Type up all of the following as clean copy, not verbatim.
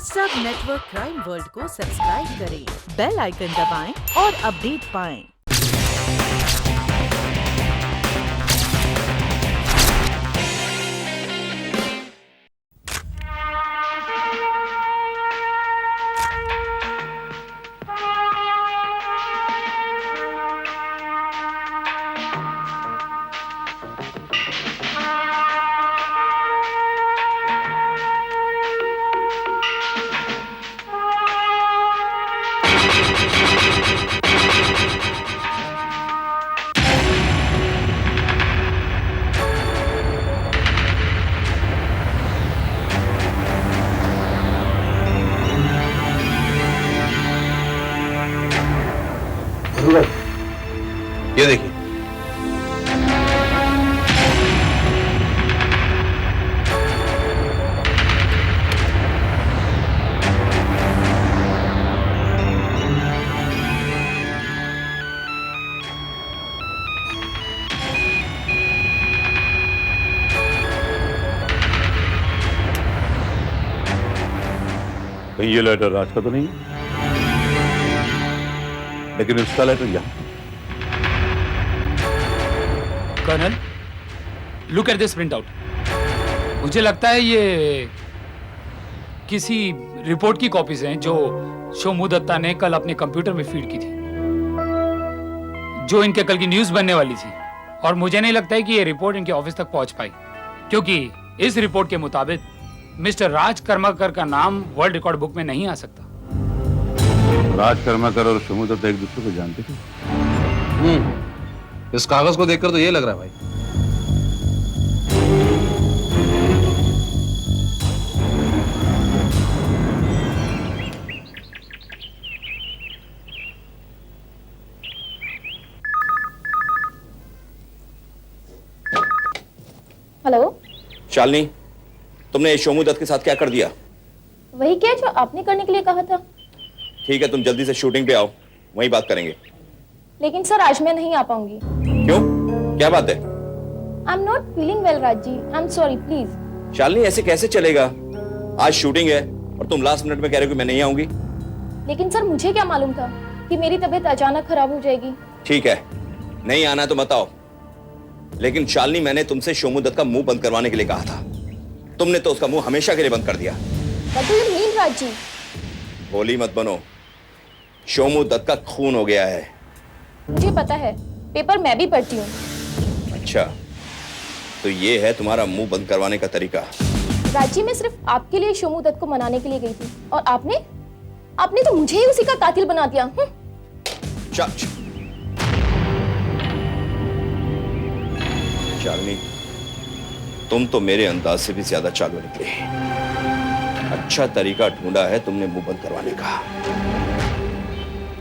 सब network crime world को subscribe करें, बेल आइकन दबाएं और अपडेट पाएं। ये देखिए, कहीं ये लेटर राज का तो नहीं है, लेकिन उसका लेटर यहाँ। Colonel, look at this print out. मुझे लगता है ये किसी रिपोर्ट की कॉपीज हैं जो शोमू दत्ता ने कल अपने कंप्यूटर में फीड की थी, जो इनके कल की न्यूज बनने वाली थी। और मुझे नहीं लगता है कि ये रिपोर्ट इनके ऑफिस तक पहुंच पाई, क्योंकि इस रिपोर्ट के मुताबिक मिस्टर राज कर्माकर का नाम वर्ल्ड रिकॉर्ड बुक में नहीं आ सकता। राज कर्माकर और शोमू दत्ता एक दूसरे को जानते थे। इस कागज को देखकर तो ये लग रहा है भाई। हेलो, शालिनी, तुमने शोमू दत्त के साथ क्या कर दिया? वही क्या जो आपने करने के लिए कहा था। ठीक है, तुम जल्दी से शूटिंग पे आओ, वहीं बात करेंगे। लेकिन सर आज मैं नहीं आ पाऊंगी। क्यों? क्या बात है? I am not feeling well Raj ji, I am sorry please. Shalini, ऐसे कैसे चलेगा? आज शूटिंग है और तुम लास्ट मिनट में कह रहे हो कि मैं नहीं आऊंगी। लेकिन सर मुझे क्या मालूम था कि मेरी तबीयत अचानक खराब हो जाएगी। ठीक है, नहीं आना तो मत आओ। लेकिन शालिनी, मैंने तुमसे शोमू दत्त का मुंह बंद करवाने के लिए कहा था, तुमने तो उसका मुंह हमेशा के लिए बंद कर दिया। What do you mean, Raj ji? भोली मत बनो, शोमू दत्त का खून हो गया है। मुझे पता है, पेपर मैं भी पढ़ती हूँ। अच्छा, तो ये है तुम्हारा मुंह बंद करवाने का तरीका? राज जी, मैं सिर्फ आपके लिए शोमू दत्त को मनाने के लिए गई थी, और आपने तो मुझे ही उसी का कातिल बना दिया। शालिनी, तुम तो मेरे अंदाज से भी ज्यादा चालू निकले। अच्छा तरीका ढूंढा है तुमने मुंह बंद करवाने का।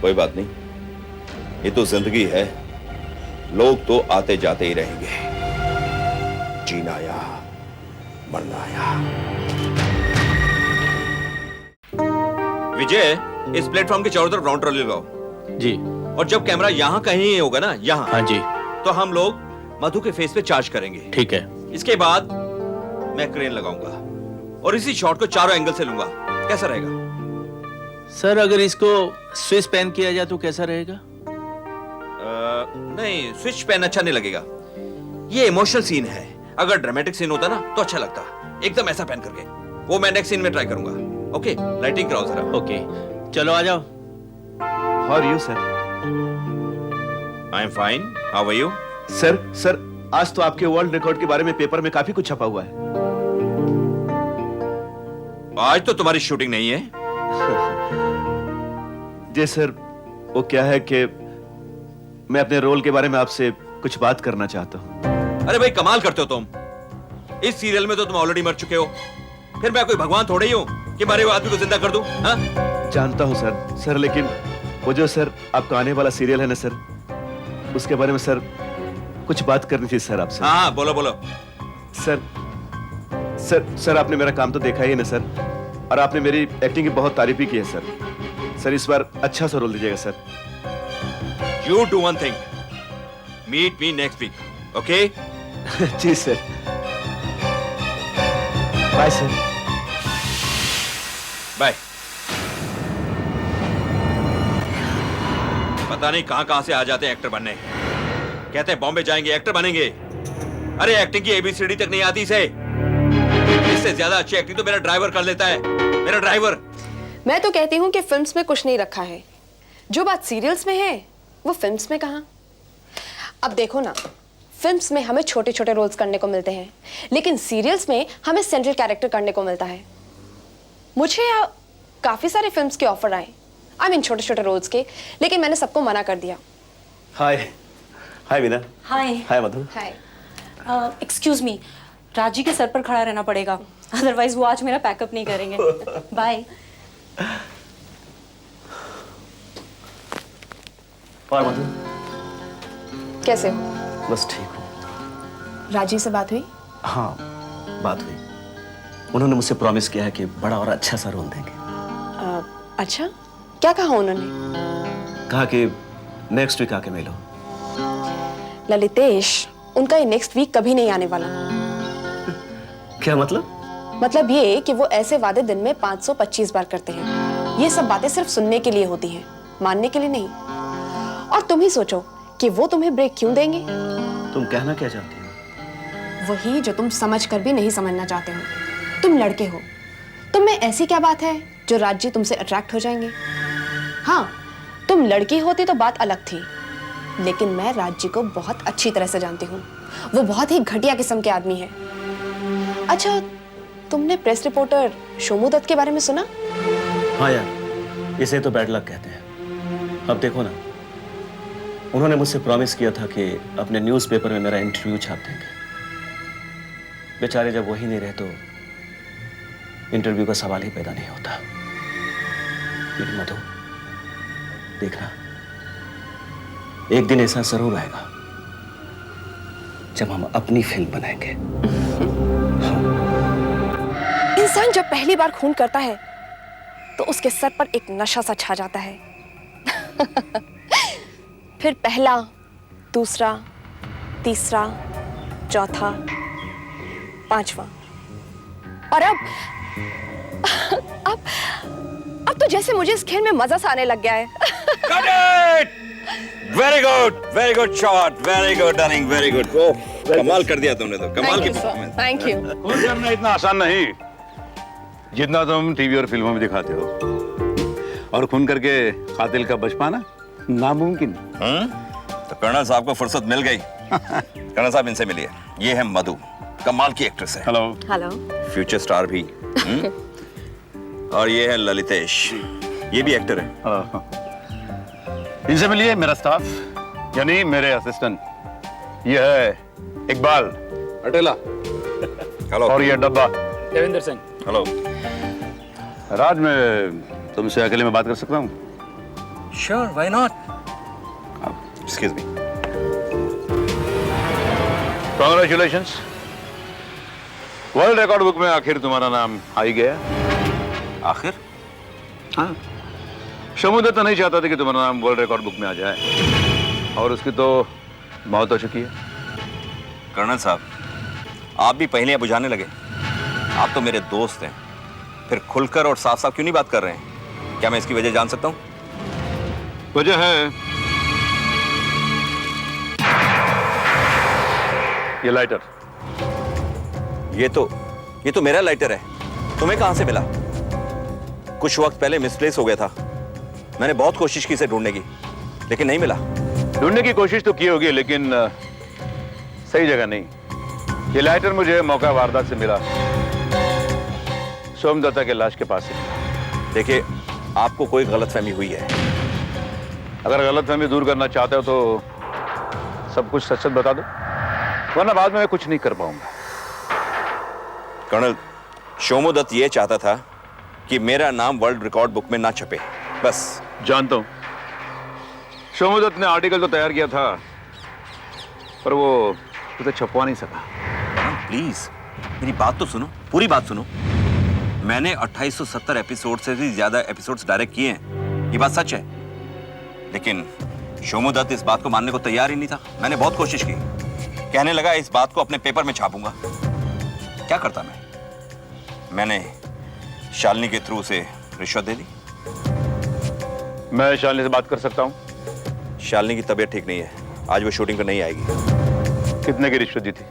कोई बात नहीं, ये तो जिंदगी है, लोग तो आते जाते ही रहेंगे। जीना आया, मरना आया। विजय, इस प्लेटफॉर्म के चारों तरफ राउंड ट्रॉली लगाओ। जी। और जब कैमरा यहाँ कहीं होगा ना, यहाँ, हाँ जी, तो हम लोग मधु के फेस पे चार्ज करेंगे। ठीक है। इसके बाद मैं क्रेन लगाऊंगा और इसी शॉट को चारों एंगल से लूंगा। कैसा रहेगा? सर, अगर इसको स्विच पेन किया जाए तो कैसा रहेगा? नहीं, स्विच पेन अच्छा नहीं लगेगा। ये इमोशनल सीन है, अगर ड्रामेटिक सीन होता ना तो अच्छा लगता। एकदम ऐसा पेन करके, वो मैं नेक्स्ट सीन में ट्राई करूंगा। ओके, लाइटिंग कराओ जरा। ओके, चलो आ जाओ। How are you, sir? I am fine, how are you? Sir, आज तो आपके वर्ल्ड रिकॉर्ड के बारे में पेपर में काफी कुछ छपा हुआ है। आज तो तुम्हारी शूटिंग नहीं है। जी सर, वो क्या है कि मैं अपने रोल के बारे में आपसे कुछ बात करना चाहता हूँ। अरे भाई, कमाल करते हो तुम। इस सीरियल में तो तुम ऑलरेडी मर चुके हो, फिर मैं कोई भगवान थोड़े ही हूँ कि मरे हुए आदमी को जिंदा कर दूं? हाँ? जानता हूँ सर, लेकिन वो जो सर आपका आने वाला सीरियल है ना सर, उसके बारे में सर कुछ बात करनी थी सर आपसे। हाँ, बोलो। सर, आपने मेरा काम तो देखा ही ना सर, और आपने मेरी एक्टिंग की बहुत तारीफ भी की है सर, इस बार अच्छा सा रोल दीजिएगा sir. You do one thing. Meet me next week. Okay? जी सर। Bye sir. बाय। पता नहीं कहां से आ जाते हैं एक्टर बनने। कहते हैं बॉम्बे जाएंगे एक्टर बनेंगे। अरे एक्टिंग की ABCD तक नहीं आती इसे। इससे ज्यादा अच्छी एक्टिंग तो मेरा ड्राइवर कर लेता है। मेरा ड्राइवर। मैं तो कहती हूँ कि फिल्म्स में कुछ नहीं रखा है। जो बात सीरियल्स में है वो फिल्म्स में कहाँ। अब देखो ना, फिल्म्स में हमें छोटे छोटे रोल्स करने को मिलते हैं, लेकिन सीरियल्स में हमें सेंट्रल कैरेक्टर करने को मिलता है। मुझे काफी सारे फिल्म्स के ऑफर आए, आई मीन छोटे छोटे रोल्स के, लेकिन मैंने सबको मना कर दिया। हाय हाय वीना। हाय। हाय मधु। हाय। एक्सक्यूज मी, राजी के सर पर खड़ा रहना पड़ेगा, अदरवाइज वो आज मेरा पैकअप नहीं करेंगे। बाय। और मधु कैसे हो? बस ठीक हूँ। राजी से बात हुई? हाँ बात हुई। उन्होंने मुझसे प्रॉमिस किया है कि बड़ा और अच्छा सा रोल देंगे। अच्छा, क्या कहा उन्होंने? कहा कि नेक्स्ट वीक आके मिलो। ललितेश, उनका ये नेक्स्ट वीक कभी नहीं आने वाला। क्या मतलब? मतलब ये कि वो ऐसे वादे दिन में 525 बार करते हैं। ये सब बातें सिर्फ सुनने के लिए होती हैं, मानने के लिए नहीं। और तुम ही सोचो कि वो तुम्हें ब्रेक क्यों देंगे? तुम कहना क्या चाहती हो? वही जो तुम समझ कर भी नहीं समझना चाहते हो। तुम लड़के हो, तुम में ऐसी क्या बात है जो राज्य तुमसे अट्रैक्ट हो जाएंगे? हाँ, तुम लड़की होती तो बात अलग थी, लेकिन मैं राज्य को बहुत अच्छी तरह से जानती हूँ। वो बहुत ही घटिया किस्म के आदमी है। अच्छा, तुमने प्रेस रिपोर्टर शोमू दत्त के बारे में सुना? हाँ यार, इसे तो बैड लक कहते हैं। अब देखो ना, उन्होंने मुझसे प्रॉमिस किया था कि अपने न्यूज़पेपर में मेरा इंटरव्यू छाप देंगे। बेचारे जब वही नहीं रहे तो इंटरव्यू का सवाल ही पैदा नहीं होता। लेकिन मधु, देखना, एक दिन ऐसा जरूर आएगा जब हम अपनी फिल्म बनाएंगे। इंसान जब पहली बार खून करता है तो उसके सर पर एक नशा सा छा जाता है। फिर पहला, दूसरा, तीसरा, चौथा, पांचवा, और अब तो जैसे मुझे इस खेल में मजा सा आने लग गया है। Very good shot, very good Dunning, very good. कमाल कर दिया तुमने तो, कमाल की परफॉर्मेंस। Thank you. खून करना इतना आसान नहीं जितना तुम टीवी और फिल्मों में दिखाते हो। और खून करके कातिल का बच पाना नामुमकिन। तो कर्नल साहब को फुर्सत मिल गई। कर्नल साहब, इनसे मिलिए। ये है मधु, कमाल की एक्ट्रेस है। हेलो। हेलो। फ्यूचर स्टार भी। और ये है ललितेश, ये भी एक्टर है। हेलो। इनसे मिलिए मेरा स्टाफ, यानी मेरे असिस्टेंट। ये है इकबाल अटेला। हेलो। और ये डब्बा देवेंद्र सिंह। हेलो। राज, मैं तुमसे अकेले में बात कर सकता हूँ? Sure, why not. Excuse me. Congratulations, world record book में आखिर तुम्हारा नाम आ ही गया। आखिर? हाँ, शोमू दत्त नहीं चाहता था कि तुम्हारा नाम वर्ल्ड रिकॉर्ड बुक में आ जाए, और उसकी तो मौत हो चुकी है। कर्नल साहब, आप भी पहले बुझाने लगे। आप तो मेरे दोस्त हैं, फिर खुलकर और साफ साफ क्यों नहीं बात कर रहे हैं? क्या मैं इसकी वजह जान सकता हूं? वजह है ये लाइटर। ये तो मेरा लाइटर है। तुम्हें कहां से मिला? कुछ वक्त पहले मिसप्लेस हो गया था। मैंने बहुत कोशिश की इसे ढूंढने की, लेकिन नहीं मिला। ढूंढने की कोशिश तो की होगी, लेकिन सही जगह नहीं। ये लाइटर मुझे मौका वारदात से मिला, सोमदत्ता के लाश के पास से। देखिए, आपको कोई गलतफहमी हुई है। अगर गलतफहमी दूर करना चाहते हो तो सब कुछ सच सच बता दो, वरना बाद में मैं कुछ नहीं कर पाऊंगा। कर्नल, शोमू दत्त ये चाहता था कि मेरा नाम वर्ल्ड रिकॉर्ड बुक में ना छपे, बस। जानता हूं, शोमू दत्त ने आर्टिकल तो तैयार किया था, पर वो उसे छपवा नहीं सका। प्लीज मेरी बात तो सुनो, पूरी बात सुनो। मैंने 2870 एपिसोड से भी ज्यादा एपिसोड्स डायरेक्ट किए हैं, ये बात सच है। लेकिन शोमू दत्त इस बात को मानने को तैयार ही नहीं था। मैंने बहुत कोशिश की, कहने लगा इस बात को अपने पेपर में छापूंगा। क्या करता मैंने शालिनी के थ्रू से रिश्वत दे दी? मैं शालिनी से बात कर सकता हूँ? शालिनी की तबीयत ठीक नहीं है, आज वो शूटिंग पर नहीं आएगी। कितने की रिश्वत दी थी?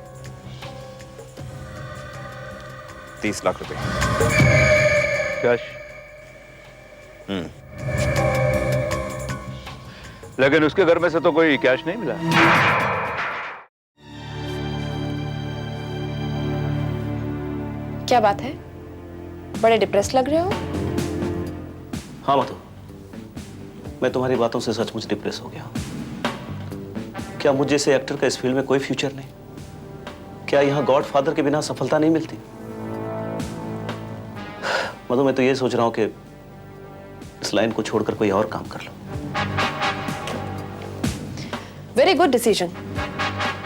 30 लाख रुपए कैश? लेकिन उसके घर में से तो कोई कैश नहीं मिला। क्या बात है, बड़े डिप्रेस लग रहे हो? हाँ मधु, मैं तुम्हारी बातों से सचमुच डिप्रेस हो गया हूं। क्या मुझ जैसे एक्टर का इस फील्ड में कोई फ्यूचर नहीं? क्या यहाँ गॉडफादर के बिना सफलता नहीं मिलती? मधु, मैं तो ये सोच रहा हूं कि इस लाइन को छोड़कर कोई और काम कर लो। Very good decision.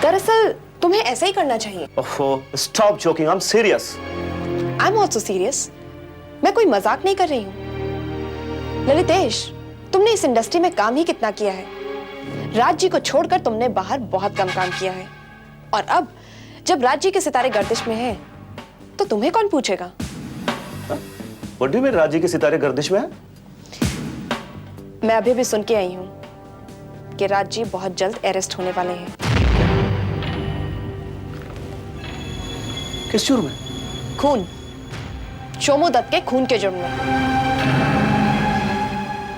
दरअसल तुम्हें ऐसा ही करना चाहिए। ओहो, stop joking, I am serious. I am also serious. मैं कोई मजाक नहीं कर रही हूँ। ललितेश, तुमने इस इंडस्ट्री में काम ही कितना किया है। राज जी को छोड़कर तुमने बाहर बहुत कम काम किया है, और अब जब राज जी के सितारे गर्दिश में हैं, तो तुम्हें कौन पूछेगा? What do you mean, Raj ji के सितारे गर्दिश में है? मैं अभी भी सुन के आई हूँ कि राज जी बहुत जल्द अरेस्ट होने वाले हैं। किस जुर्म में? खून, शोमू दत्त के खून के जुर्म में।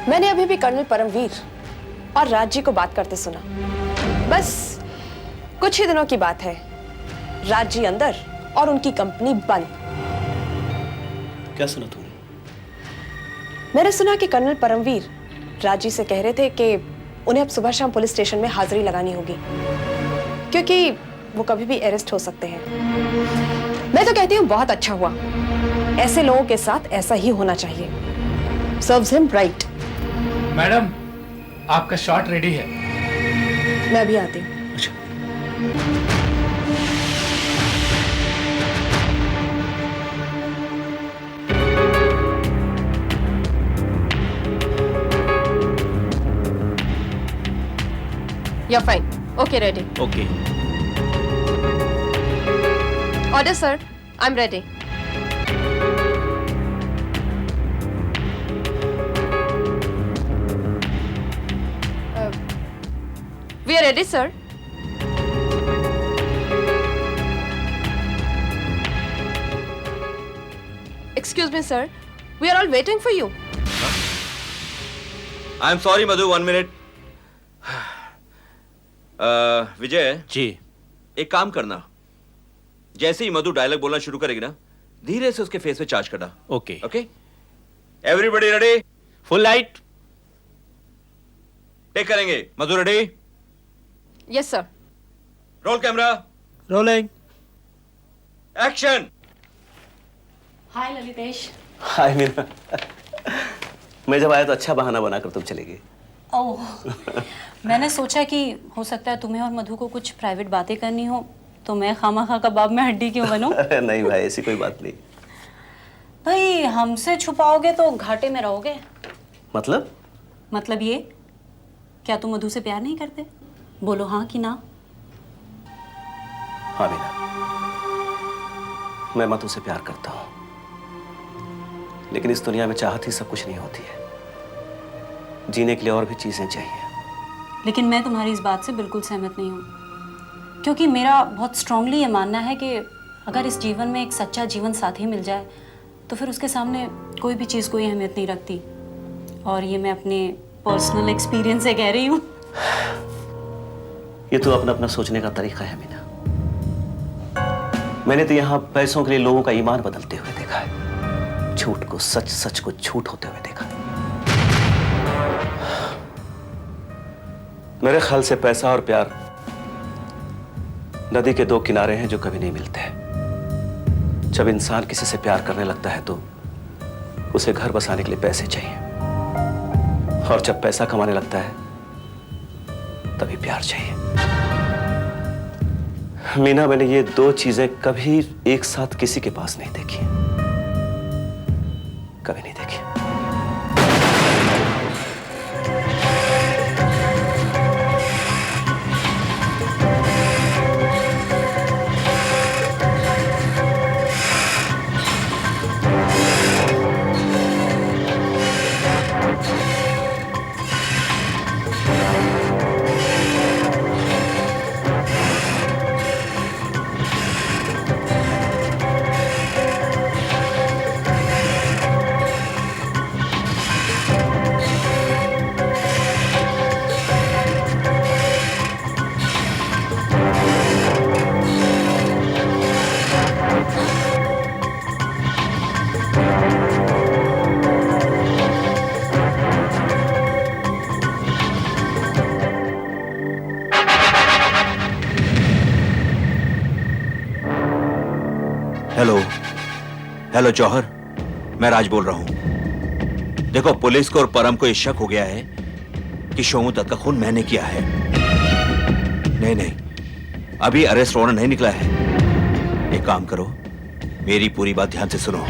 मैंने अभी भी कर्नल परमवीर और राज जी को बात करते सुना। बस कुछ ही दिनों की बात है, राज जी अंदर और उनकी कंपनी बंद। क्या सुना तुमने? मैंने सुना कि कर्नल परमवीर राज जी से कह रहे थे कि उन्हें अब सुबह शाम पुलिस स्टेशन में हाजिरी लगानी होगी, क्योंकि वो कभी भी अरेस्ट हो सकते हैं। मैं तो कहती हूँ बहुत अच्छा हुआ, ऐसे लोगों के साथ ऐसा ही होना चाहिए। Serves him right. मैडम, आपका शॉट रेडी है। मैं अभी आती हूँ। You're fine. Okay, ready. Okay. Order, sir. I'm ready. We are ready, sir. Excuse me, sir. We are all waiting for you. I am sorry Madhu, 1 minute. Vijay ji. एक काम करना, जैसे ही मधु डायलॉग बोलना शुरू करेगी ना, धीरे से उसके फेस पे चार्ज करना। Okay. Okay, everybody ready? Full light. Take करेंगे। Madhu ready? Yes, sir. Roll camera, rolling. Action. Hi Lalitesh. Hi Meena. मैं जब आया तो अच्छा बहाना बनाकर तुम चली गई। ओह, मैंने सोचा कि हो सकता है तुम्हें और मधु को कुछ प्राइवेट बातें करनी हो, तो मैं खामखा कबाब में हड्डी क्यों बनूं? नहीं भाई, ऐसी कोई बात नहीं। भाई, हमसे छुपाओगे तो घाटे में रहोगे। मतलब ये, क्या तुम मधु से प्यार नहीं करते? बोलो हाँ कि ना। हाँ मीना, मैं मधु से प्यार करता हूँ, लेकिन इस दुनिया में चाहत ही सब कुछ नहीं होती है। जीने के लिए और भी चीजें चाहिए। लेकिन मैं तुम्हारी इस बात से बिल्कुल सहमत नहीं हूँ, क्योंकि मेरा बहुत स्ट्रांगली ये मानना है कि अगर इस जीवन में एक सच्चा जीवन साथी मिल जाए तो फिर उसके सामने कोई भी चीज़ कोई अहमियत नहीं रखती। और ये मैं अपने पर्सनल एक्सपीरियंस से कह रही हूँ। ये तो अपना अपना सोचने का तरीका है मीना। मैंने तो यहाँ पैसों के लिए लोगों का ईमान बदलते हुए देखा है, झूठ को सच, सच को झूठ होते हुए देखा है। मेरे ख्याल से पैसा और प्यार नदी के दो किनारे हैं जो कभी नहीं मिलते। जब इंसान किसी से प्यार करने लगता है तो उसे घर बसाने के लिए पैसे चाहिए, और जब पैसा कमाने लगता है तभी प्यार चाहिए। मीना, मैंने ये दो चीजें कभी एक साथ किसी के पास नहीं देखी, कभी नहीं देखी। हेलो जौहर, मैं राज बोल रहा हूं। देखो, पुलिस को और परम को ये शक हो गया है कि शोमू दत्त का खून मैंने किया है। नहीं, अभी अरेस्ट वारंट नहीं निकला है। एक काम करो, मेरी पूरी बात ध्यान से सुनो।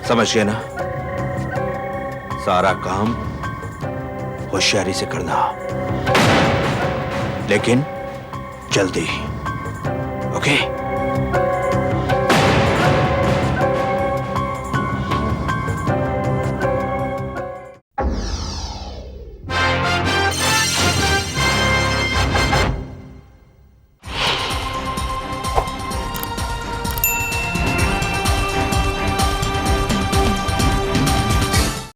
समझिए ना, सारा काम होशियारी से करना, लेकिन जल्दी। ओके?